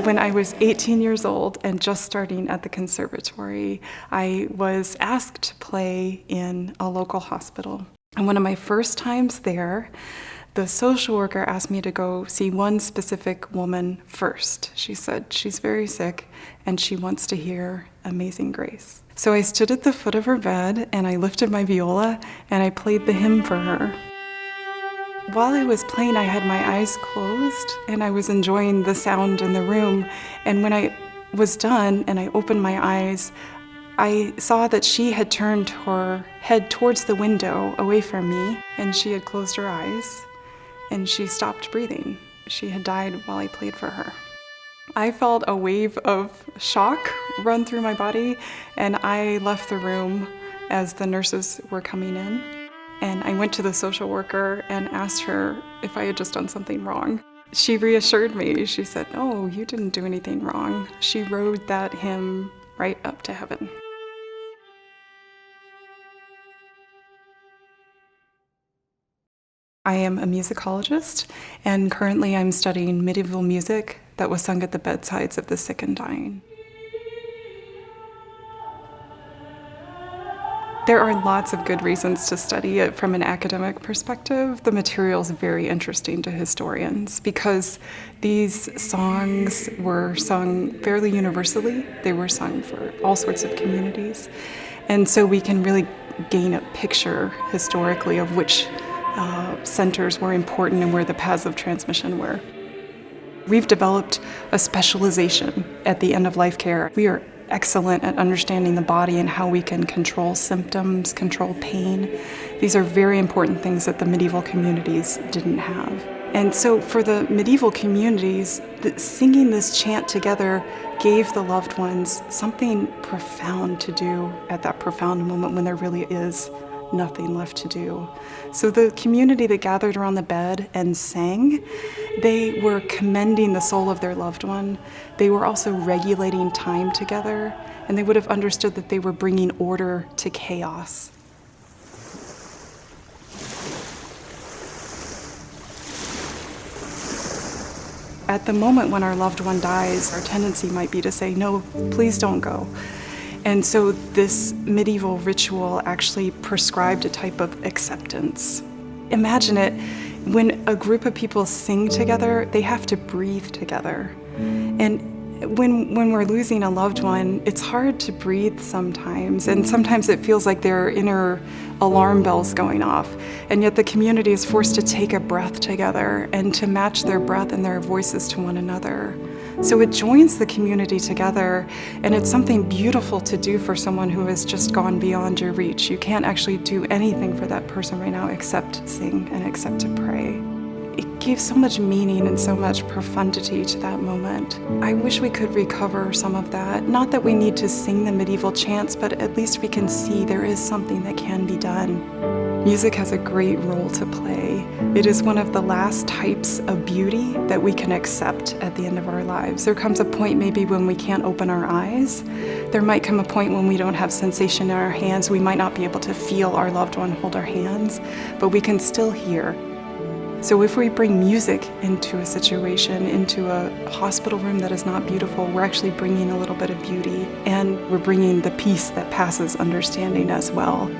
When I was 18 years old and just starting at the conservatory, I was asked to play in a local hospital. And one of my first times there, the social worker asked me to go see one specific woman first. She said she's very sick and she wants to hear Amazing Grace. So I stood at the foot of her bed and I lifted my viola and I played the hymn for her. While I was playing, I had my eyes closed and I was enjoying the sound in the room. And when I was done and I opened my eyes, I saw that she had turned her head towards the window away from me and she had closed her eyes and she stopped breathing. She had died while I played for her. I felt a wave of shock run through my body and I left the room as the nurses were coming in. And I went to the social worker and asked her if I had just done something wrong. She reassured me. She said, "No, you didn't do anything wrong." She wrote that hymn right up to heaven. I am a musicologist, and currently I'm studying medieval music that was sung at the bedsides of the sick and dying. There are lots of good reasons to study it from an academic perspective. The material is very interesting to historians because these songs were sung fairly universally. They were sung for all sorts of communities. And so we can really gain a picture historically of which centers were important and where the paths of transmission were. We've developed a specialization at the end of life care. We are excellent at understanding the body and how we can control symptoms, control pain. These are very important things that the medieval communities didn't have. And so for the medieval communities, singing this chant together gave the loved ones something profound to do at that profound moment when there really is nothing left to do. So the community that gathered around the bed and sang, they were commending the soul of their loved one. They were also regulating time together, and they would have understood that they were bringing order to chaos. At the moment when our loved one dies, our tendency might be to say, "No, please don't go." And so this medieval ritual actually prescribed a type of acceptance. Imagine it, when a group of people sing together, they have to breathe together. And when we're losing a loved one, it's hard to breathe sometimes, and sometimes it feels like there are inner alarm bells going off, and yet the community is forced to take a breath together and to match their breath and their voices to one another. So it joins the community together, and it's something beautiful to do for someone who has just gone beyond your reach. You can't actually do anything for that person right now except sing and except to pray. It gave so much meaning and so much profundity to that moment. I wish we could recover some of that. Not that we need to sing the medieval chants, but at least we can see there is something that can be done. Music has a great role to play. It is one of the last types of beauty that we can accept at the end of our lives. There comes a point maybe when we can't open our eyes. There might come a point when we don't have sensation in our hands. We might not be able to feel our loved one hold our hands, but we can still hear. So if we bring music into a situation, into a hospital room that is not beautiful, we're actually bringing a little bit of beauty, and we're bringing the peace that passes understanding as well.